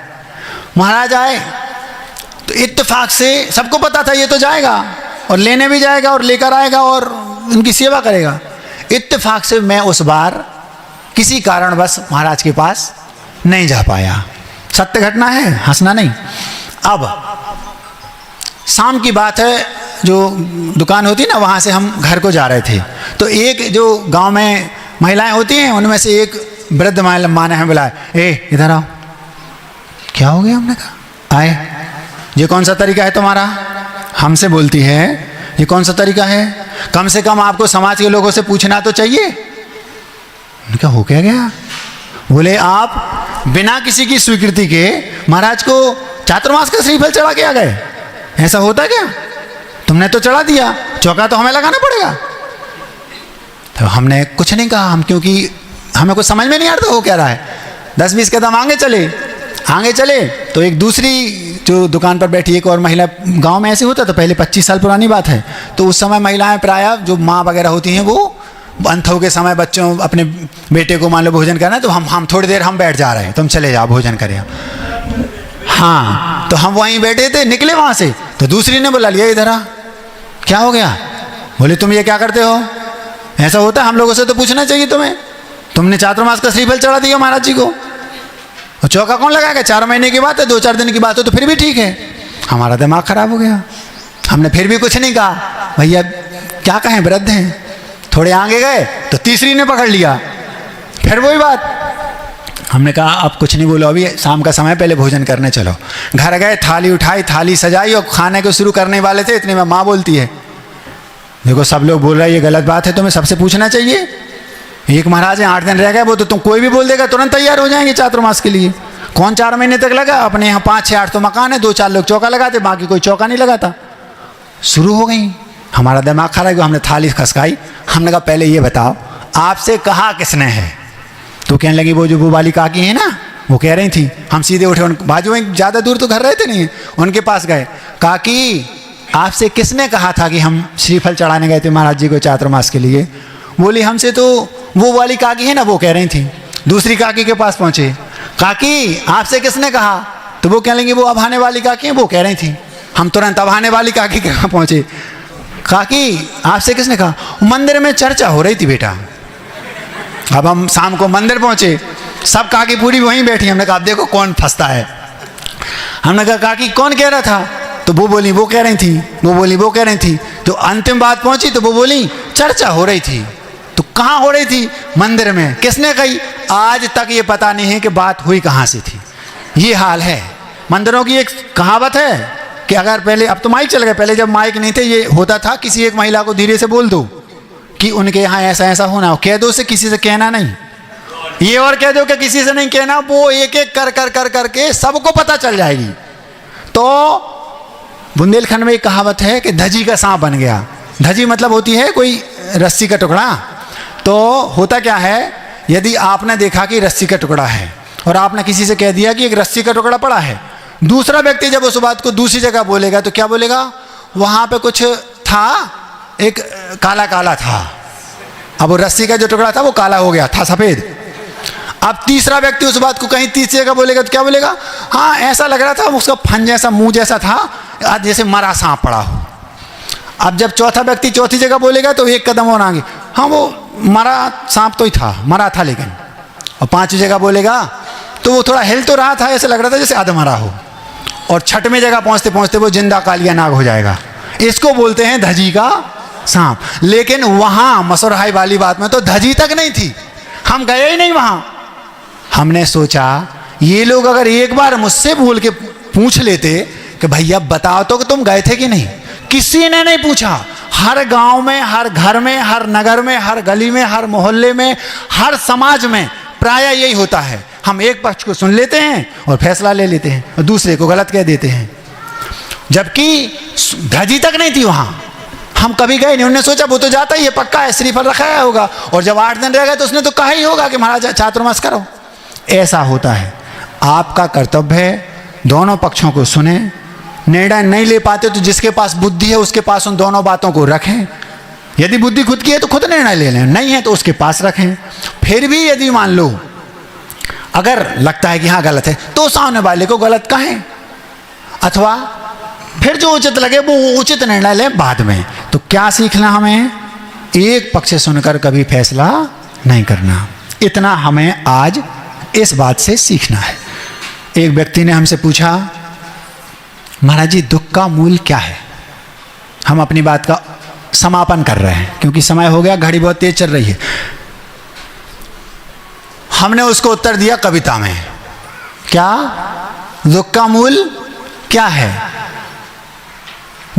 महाराज आए तो इत्तेफाक से सबको पता था ये तो जाएगा और लेने भी जाएगा और लेकर आएगा और उनकी सेवा करेगा। इत्तेफाक से मैं उस बार किसी कारणवश महाराज के पास नहीं जा पाया। सत्य घटना है, हंसना नहीं। अब शाम की बात है, जो दुकान होती है ना, वहाँ से हम घर को जा रहे थे। तो एक जो गांव में महिलाएं होती हैं, उनमें से एक वृद्ध माँ ने हमें बुलाया, ए इधर आओ। क्या हो गया? हमने कहा आए। ये कौन सा तरीका है तुम्हारा? हमसे बोलती है, ये कौन सा तरीका है? कम से कम आपको समाज के लोगों से पूछना तो चाहिए। क्या हो क्या गया? बोले आप बिना किसी की स्वीकृति के महाराज को चातुर्मास का श्रीफल चढ़ा के आ गए। ऐसा होता क्या? तुमने तो चढ़ा दिया, चौका तो हमें लगाना पड़ेगा। तो हमने कुछ नहीं कहा, हम क्योंकि हमें कुछ समझ में नहीं आ रहा था वो क्या रहा है। 10-20 कदम आगे चले तो एक दूसरी जो दुकान पर बैठी एक और महिला, गांव में ऐसे होता, तो पहले 25 साल पुरानी बात है, तो उस समय महिलाएं प्रायः जो माँ वगैरह होती हैं, वो अंथों के समय बच्चों अपने बेटे को मान लो भोजन करना है, तो हम थोड़ी देर हम बैठ जा रहे हैं, तुम चले जाओ भोजन करें। हाँ, तो हम वहीं बैठे थे, निकले वहाँ से तो दूसरी ने बुला लिया, इधर आ। क्या हो गया? बोले तुम ये क्या करते हो? ऐसा होता है? हम लोगों से तो पूछना चाहिए तुम्हें। तुमने चातुर्मास का श्रीफल चढ़ा दिया महाराज जी को, और चौका कौन लगाएगा? 4 महीने की बात है, 2-4 दिन की बात हो तो फिर भी ठीक है। हमारा दिमाग खराब हो गया, हमने फिर भी कुछ नहीं कहा। भैया क्या कहें, वृद्ध हैं। थोड़े आगे गए तो तीसरी ने पकड़ लिया, फिर वही बात। हमने कहा अब कुछ नहीं बोलो, अभी शाम का समय, पहले भोजन करने चलो। घर गए, थाली उठाई, थाली सजाई और खाने को शुरू करने वाले थे, इतने में माँ बोलती है, देखो सब लोग बोल रहे हैं ये गलत बात है, तुम्हें सबसे पूछना चाहिए। एक महाराज है, 8 दिन रह गए, वो तो तुम कोई भी बोल देगा तुरंत तैयार हो जाएंगे चातुर्मास के लिए। कौन 4 महीने तक लगा? अपने यहाँ 5-6-8 तो मकान है, 2-4 लोग चौका लगाते, बाकी कोई चौका नहीं लगाता। शुरू हो गई, हमारा दिमाग खराब हुआ। हमने थाली खसकाई, हमने कहा पहले ये बताओ आपसे कहा किसने है? तो कहने लगी वो वाली काकी है ना, वो कह रही थी। हम सीधे उठे, उन बाजू में ज़्यादा दूर तो घर रहते नहीं है, उनके पास गए। काकी आपसे किसने कहा था कि हम श्रीफल चढ़ाने गए थे महाराज जी को चातुर्मास के लिए? बोली हमसे तो वो वाली काकी है ना, वो कह रही थी। दूसरी काकी के पास पहुंचे, काकी आपसे किसने कहा? तो वो कह लेंगे वो अभाने वाली काकी है, वो कह रही थी। हम तुरंत अभाने वाली काकी के यहाँ पहुंचे, काकी आपसे किसने कहा? मंदिर में चर्चा हो रही थी बेटा। अब हम शाम को मंदिर पहुंचे, सब काकी पूरी वहीं बैठी। हमने कहा अब देखो कौन फंसता है। हमने कहा काकी कौन कह रहा था? तो वो बोली वो कह रही थी, वो बोली वो कह रही थी। तो अंतिम बात पहुंची तो वो बोली चर्चा हो रही थी। तो कहाँ हो रही थी? मंदिर में। किसने कही? आज तक ये पता नहीं है कि बात हुई कहाँ से थी। ये हाल है मंदिरों की। एक कहावत है कि अगर पहले, अब तो माइक चल गए, पहले जब माइक नहीं थे ये होता था, किसी एक महिला को धीरे से बोल दो कि उनके यहाँ ऐसा ऐसा होना हो, कह दो, से किसी से कहना नहीं। ये और कह दो कि किसी से नहीं कहना, वो एक एक कर करके सबको पता चल जाएगी। तो बुंदेलखंड में एक कहावत है कि धजी का सांप बन गया। धजी मतलब होती है कोई रस्सी का टुकड़ा। तो होता क्या है, यदि आपने देखा कि रस्सी का टुकड़ा है और आपने किसी से कह दिया कि एक रस्सी का टुकड़ा पड़ा है, दूसरा व्यक्ति जब उस बात को दूसरी जगह बोलेगा तो क्या बोलेगा? वहाँ पे कुछ था, एक काला काला था। अब वो रस्सी का जो टुकड़ा था वो काला हो गया था, सफ़ेद। अब तीसरा व्यक्ति उस बात को कहीं तीसरी जगह बोलेगा तो क्या बोलेगा? हाँ ऐसा लग रहा था, उसका फन जैसा मुंह जैसा था, जैसे मरा सांप पड़ा हो। अब जब चौथा व्यक्ति चौथी जगह बोलेगा तो एक कदम और आगे, हाँ वो मरा सांप तो ही था, मरा था लेकिन। और 5वीं जगह बोलेगा तो वो थोड़ा हिल तो रहा था, ऐसे लग रहा था जैसे आधा मरा हो। और 6वें जगह पहुँचते पहुँचते वो जिंदा कालिया नाग हो जाएगा। इसको बोलते हैं धजी का सांप। लेकिन वहाँ मसुरहाई वाली बात में तो धजी तक नहीं थी, हम गए ही नहीं वहाँ। हमने सोचा ये लोग अगर एक बार मुझसे बोल के पूछ लेते कि भैया बताओ तो कि तुम गए थे कि नहीं। किसी ने नहीं पूछा। हर गांव में, हर घर में, हर नगर में, हर गली में, हर मोहल्ले में, हर समाज में प्रायः यही होता है। हम एक पक्ष को सुन लेते हैं और फैसला ले लेते हैं और दूसरे को गलत कह देते हैं, जबकि धजी तक नहीं थी वहाँ। हम कभी गए नहीं। उन्होंने सोचा वो तो जाता ही है, पक्का है, श्रीफल रखाया होगा। और जब 8 दिन रह गए तो उसने तो कहा ही होगा कि महाराज चातुर्मास करो। ऐसा होता है। आपका कर्तव्य है दोनों पक्षों को सुने। निर्णय नहीं ले पाते तो जिसके पास बुद्धि है उसके पास उन दोनों बातों को रखें। यदि बुद्धि खुद की है तो खुद निर्णय ले लें, नहीं है तो उसके पास रखें। फिर भी यदि मान लो अगर लगता है कि हाँ गलत है तो सामने वाले को गलत कहें, अथवा फिर जो उचित लगे वो उचित निर्णय लें बाद में। तो क्या सीखना हमें? एक पक्ष से सुनकर कभी फैसला नहीं करना। इतना हमें आज इस बात से सीखना है। एक व्यक्ति ने हमसे पूछा, महाराज जी दुख का मूल क्या है? हम अपनी बात का समापन कर रहे हैं क्योंकि समय हो गया, घड़ी बहुत तेज चल रही है। हमने उसको उत्तर दिया कविता में। क्या? दुख का मूल क्या है?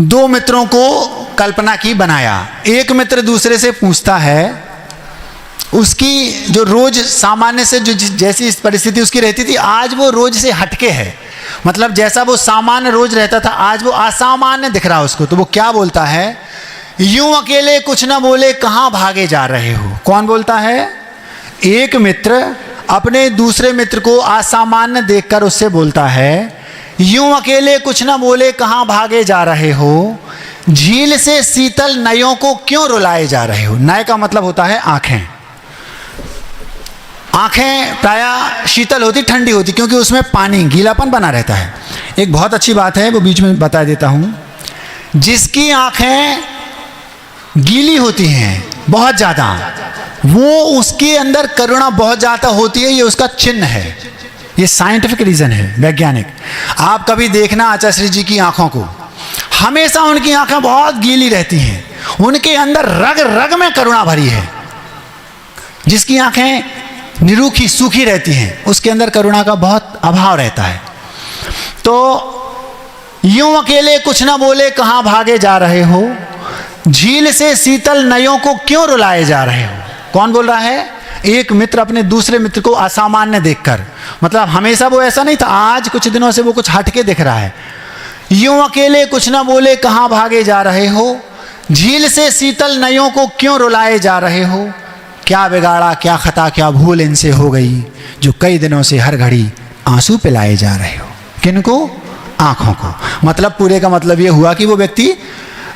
दो मित्रों को कल्पना की बनाया। एक मित्र दूसरे से पूछता है, उसकी जो रोज सामान्य से जो जैसी परिस्थिति उसकी रहती थी, आज वो रोज से हटके है। मतलब जैसा वो सामान्य रोज रहता था, आज वो असामान्य दिख रहा है उसको। तो वो क्या बोलता है? यूं अकेले कुछ ना बोले कहां भागे जा रहे हो। कौन बोलता है? एक मित्र अपने दूसरे मित्र को असामान्य देखकर उससे बोलता है, यूं अकेले कुछ ना बोले कहां भागे जा रहे हो, झील से शीतल नयों को क्यों रुलाए जा रहे हो। नय का मतलब होता है आंखें। आंखें प्रायः शीतल होती, ठंडी होती, क्योंकि उसमें पानी, गीलापन बना रहता है। एक बहुत अच्छी बात है, वो बीच में बता देता हूं। जिसकी आंखें गीली होती हैं बहुत ज़्यादा, वो उसके अंदर करुणा बहुत ज़्यादा होती है, ये उसका चिन्ह है। ये साइंटिफिक रीज़न है, वैज्ञानिक। आप कभी देखना आचार्य जी की आंखों को, हमेशा उनकी आंखें बहुत गीली रहती हैं, उनके अंदर रग रग में करुणा भरी है। जिसकी आंखें निरूखी सूखी रहती हैं, उसके अंदर करुणा का बहुत अभाव रहता है। तो यूं अकेले कुछ ना बोले कहां भागे जा रहे हो, झील से शीतल नयों को क्यों रुलाए जा रहे हो। कौन बोल रहा है? एक मित्र अपने दूसरे मित्र को असामान्य देखकर, मतलब हमेशा वो ऐसा नहीं था, आज कुछ दिनों से वो कुछ हटके दिख रहा है। यूं अकेले कुछ ना बोले कहां भागे जा रहे हो, झील से शीतल नयों को क्यों रुलाए जा रहे हो, क्या बिगाड़ा क्या खता क्या भूल इनसे हो गई, जो कई दिनों से हर घड़ी आंसू पिलाए जा रहे हो। किनको? आंखों को। मतलब पूरे का मतलब ये हुआ कि वो व्यक्ति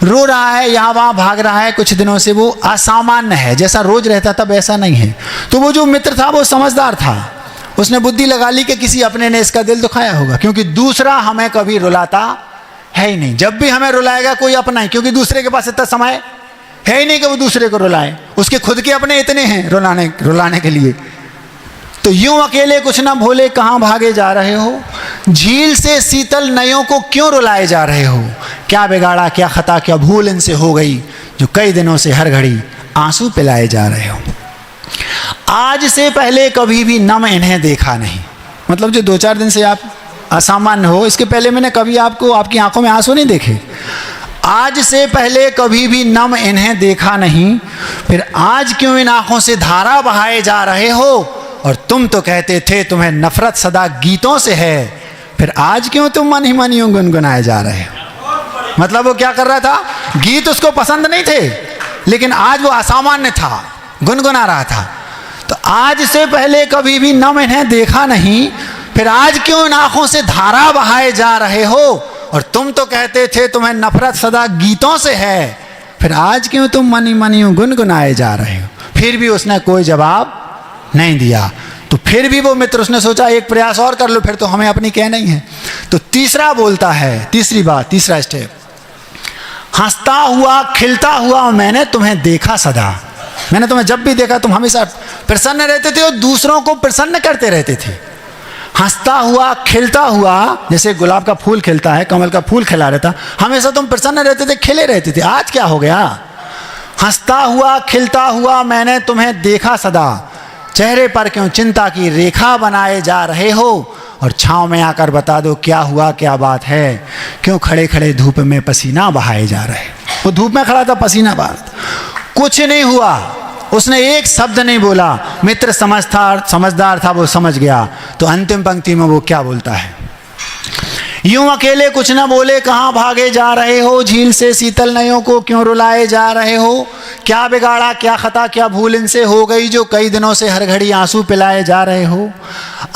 रो रहा है, यहाँ वहाँ भाग रहा है, कुछ दिनों से वो असामान्य है, जैसा रोज रहता था वैसा नहीं है। तो वो जो मित्र था वो समझदार था, उसने बुद्धि लगा ली कि किसी अपने ने इसका दिल दुखाया होगा, क्योंकि दूसरा हमें कभी रुलाता है ही नहीं। जब भी हमें रुलाएगा कोई अपना ही, क्योंकि दूसरे के पास इतना समय है ही नहीं कि वो दूसरे को रुलाए, उसके खुद के अपने इतने हैं रुलाने के लिए। तो यूं अकेले कुछ ना भूले कहां भागे जा रहे हो, झील से शीतल नयों को क्यों रुलाए जा रहे हो, क्या बिगाड़ा क्या खता क्या भूल इनसे हो गई, जो कई दिनों से हर घड़ी आंसू पिलाए जा रहे हो। आज से पहले कभी भी नम इन्हें देखा नहीं। मतलब जो 2-4 दिन से आप असामान्य हो, इसके पहले मैंने कभी आपको आपकी आंखों में आंसू नहीं देखे। आज से पहले कभी भी नम इन्हें देखा नहीं, फिर आज क्यों इन आंखों से धारा बहाए जा रहे हो, और तुम तो कहते थे तुम्हें नफरत सदा गीतों से है, फिर आज क्यों तुम मन ही मन यूं गुनगुनाए जा रहे हो। मतलब वो क्या कर रहा था? गीत उसको पसंद नहीं थे, लेकिन आज वो असामान्य था, गुनगुना रहा था। तो आज से पहले कभी भी नम इन्हें देखा नहीं, फिर आज क्यों इन आंखों से धारा बहाए जा रहे हो, और तुम तो कहते थे तुम्हें नफरत सदा गीतों से है, फिर आज क्यों तुम मन ही मन यूं गुनगुनाए जा रहे हो। फिर भी उसने कोई जवाब नहीं दिया। तो फिर भी वो मित्र, उसने सोचा एक प्रयास और कर लो, फिर तो हमें अपनी कह नहीं है। तो तीसरा बोलता है, तीसरी बात, तीसरा स्टेप, हंसता हुआ खिलता हुआ मैंने तुम्हें देखा सदा। मैंने तुम्हें जब भी देखा तुम हमेशा प्रसन्न रहते थे और दूसरों को प्रसन्न करते रहते थे। हंसता हुआ खिलता हुआ, जैसे गुलाब का फूल खिलता है, कमल का फूल खिला रहता, हमेशा तुम प्रसन्न रहते थे, खिले रहते थे। आज क्या हो गया? हंसता हुआ खिलता हुआ मैंने तुम्हें देखा सदा, चेहरे पर क्यों चिंता की रेखा बनाए जा रहे हो, और छांव में आकर बता दो क्या हुआ क्या बात है, क्यों खड़े खड़े धूप में पसीना बहाए जा रहे। वो धूप में खड़ा था, पसीना बहा, कुछ नहीं हुआ, उसने एक शब्द नहीं बोला। मित्र समझदार था, वो समझ गया। तो अंतिम पंक्ति में वो क्या बोलता है? यूं अकेले कुछ न बोले कहां भागे जा रहे हो, झील से शीतल नयों को क्यों रुलाए जा रहे हो, क्या बिगाड़ा क्या खता क्या भूल इनसे हो गई, जो कई दिनों से हर घड़ी आंसू पिलाए जा रहे हो।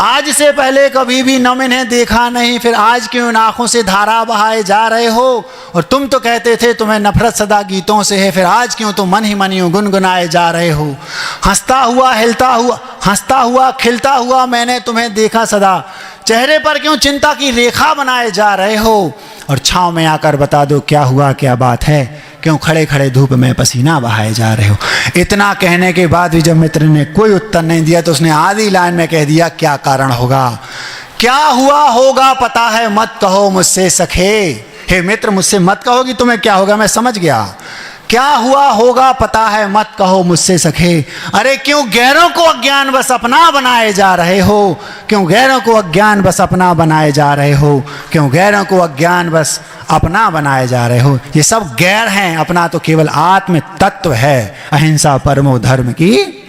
आज से पहले कभी भी नम इन्हें देखा नहीं, फिर आज क्यों इन आंखों से धारा बहाए जा रहे हो, और तुम तो कहते थे तुम्हें नफरत सदा गीतों से है, फिर आज क्यों तुम मन ही मन यूं गुनगुनाए जा रहे हो। हंसता हुआ खिलता हुआ मैंने तुम्हें देखा सदा, चेहरे पर क्यों चिंता की रेखा बनाए जा रहे हो, और छांव में आकर बता दो क्या हुआ क्या बात है, क्यों खड़े खड़े धूप में पसीना बहाए जा रहे हो। इतना कहने के बाद भी जब मित्र ने कोई उत्तर नहीं दिया, तो उसने आधी लाइन में कह दिया क्या कारण होगा, क्या हुआ होगा पता है मत कहो मुझसे सखे। हे मित्र, मुझसे मत कहो कि तुम्हें क्या होगा, मैं समझ गया। क्या हुआ होगा पता है मत कहो मुझसे सखे। अरे क्यों गैरों को अज्ञान बस अपना बनाए जा रहे हो, क्यों गैरों को अज्ञान बस अपना बनाए जा रहे हो, क्यों गैरों को अज्ञान बस अपना बनाए जा रहे हो। ये सब गैर हैं, अपना तो केवल आत्म तत्व है। अहिंसा परमो धर्म की